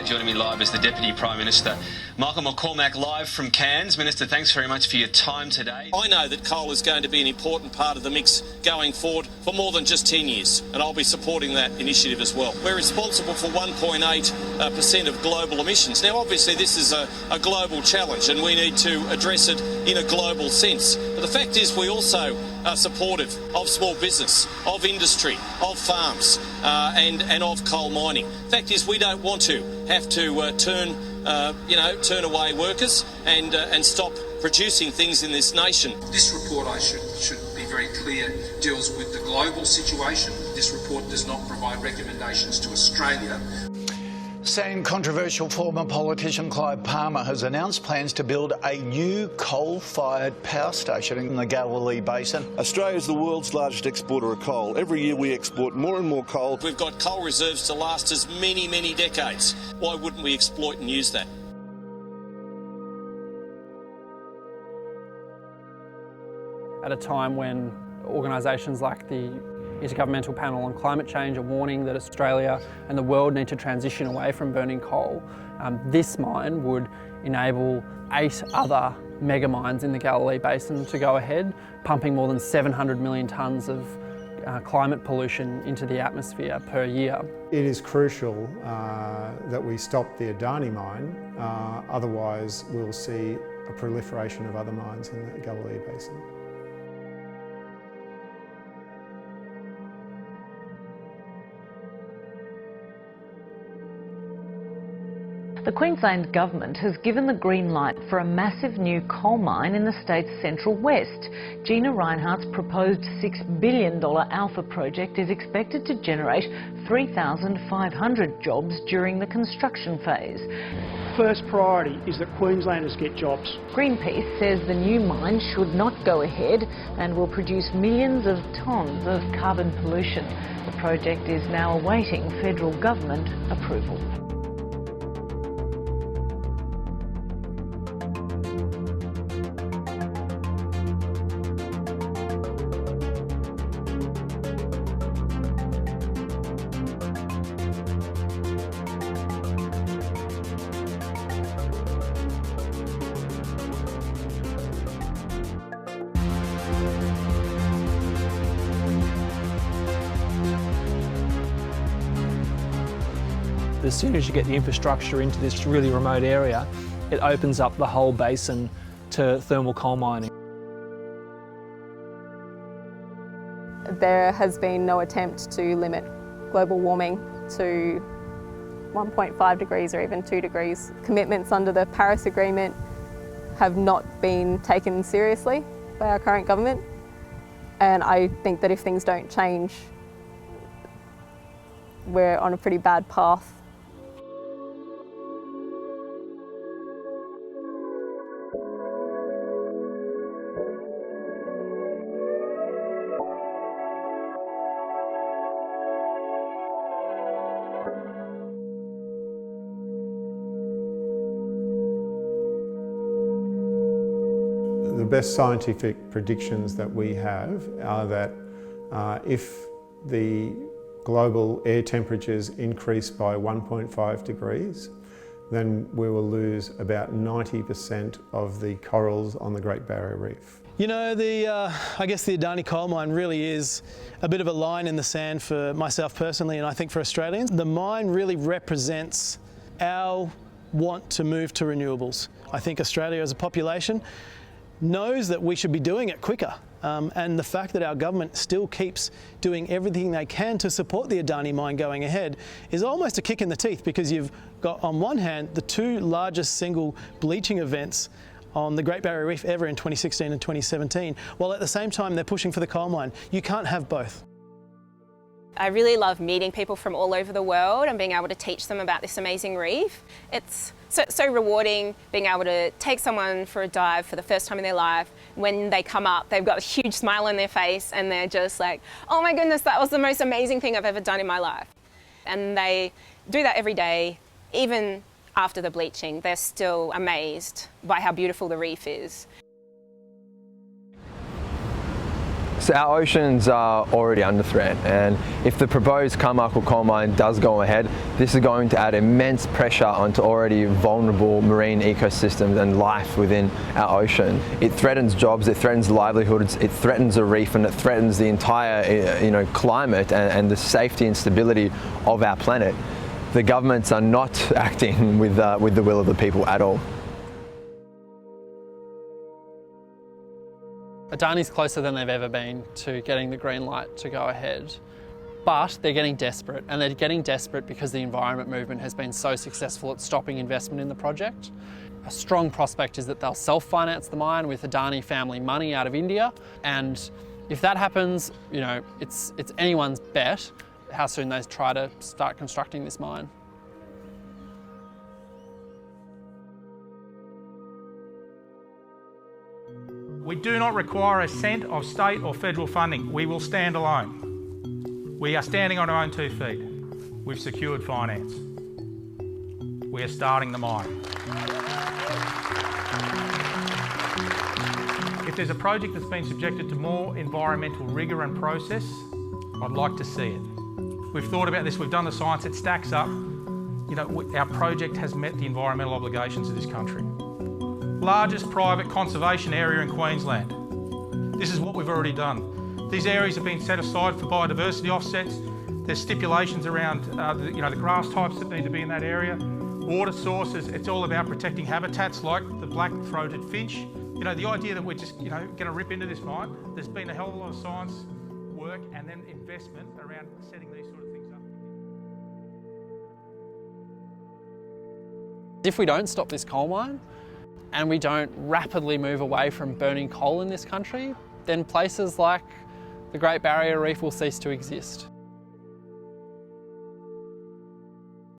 Joining me live is the Deputy Prime Minister, Michael McCormack, live from Cairns. Minister, thanks very much for your time today. I know that coal is going to be an important part of the mix going forward for more than just 10 years, and I'll be supporting that initiative as well. We're responsible for 1.8% of global emissions. Now, obviously, this is a global challenge, and we need to address it in a global sense. But the fact is, we also are supportive of small business, of industry, of farms, and of coal mining. The fact is, we don't want to have to turn away workers and stop producing things in this nation. This report, I should be very clear, deals with the global situation. This report does not provide recommendations to Australia. Same controversial former politician Clive Palmer has announced plans to build a new coal-fired power station in the Galilee Basin. Australia is the world's largest exporter of coal. Every year we export more and more coal. We've got coal reserves to last us many, many decades. Why wouldn't we exploit and use that? At a time when organisations like the Intergovernmental Panel on Climate Change are warning that Australia and the world need to transition away from burning coal, this mine would enable 8 other mega mines in the Galilee Basin to go ahead, pumping more than 700 million tonnes of climate pollution into the atmosphere per year. It is crucial that we stop the Adani mine, otherwise we'll see a proliferation of other mines in the Galilee Basin. The Queensland Government has given the green light for a massive new coal mine in the state's central west. Gina Rinehart's proposed $6 billion Alpha project is expected to generate 3,500 jobs during the construction phase. First priority is that Queenslanders get jobs. Greenpeace says the new mine should not go ahead and will produce millions of tonnes of carbon pollution. The project is now awaiting federal government approval. As soon as you get the infrastructure into this really remote area, it opens up the whole basin to thermal coal mining. There has been no attempt to limit global warming to 1.5 degrees or even 2 degrees. Commitments under the Paris Agreement have not been taken seriously by our current government, and I think that if things don't change, we're on a pretty bad path. The best scientific predictions that we have are that if the global air temperatures increase by 1.5 degrees, then we will lose about 90% of the corals on the Great Barrier Reef. You know, I guess the Adani coal mine really is a bit of a line in the sand for myself personally, and I think for Australians. The mine really represents our want to move to renewables. I think Australia as a population knows that we should be doing it quicker. And the fact that our government still keeps doing everything they can to support the Adani mine going ahead is almost a kick in the teeth, because you've got, on one hand, the 2 largest single bleaching events on the Great Barrier Reef ever in 2016 and 2017, while at the same time they're pushing for the coal mine. You can't have both. I really love meeting people from all over the world and being able to teach them about this amazing reef. It's so rewarding being able to take someone for a dive for the first time in their life. When they come up, they've got a huge smile on their face and they're just like, oh my goodness, that was the most amazing thing I've ever done in my life. And they do that every day, even after the bleaching. They're still amazed by how beautiful the reef is. So our oceans are already under threat, and if the proposed Carmichael coal mine does go ahead, this is going to add immense pressure onto already vulnerable marine ecosystems and life within our ocean. It threatens jobs, it threatens livelihoods, it threatens a reef, and it threatens the entire climate and the safety and stability of our planet. The governments are not acting with the will of the people at all. Adani's closer than they've ever been to getting the green light to go ahead, but they're getting desperate, and they're getting desperate because the environment movement has been so successful at stopping investment in the project. A strong prospect is that they'll self-finance the mine with Adani family money out of India, and if that happens, it's anyone's bet how soon they try to start constructing this mine. We do not require a cent of state or federal funding. We will stand alone. We are standing on our own 2 feet. We've secured finance. We are starting the mine. If there's a project that's been subjected to more environmental rigour and process, I'd like to see it. We've thought about this, we've done the science, it stacks up. Our project has met the environmental obligations of this country. Largest private conservation area in Queensland. This is what we've already done. These areas have been set aside for biodiversity offsets. There's stipulations around the grass types that need to be in that area. Water sources, it's all about protecting habitats like the black-throated finch. The idea that we're just going to rip into this mine, there's been a hell of a lot of science work and then investment around setting these sort of things up. If we don't stop this coal mine, and we don't rapidly move away from burning coal in this country, then places like the Great Barrier Reef will cease to exist.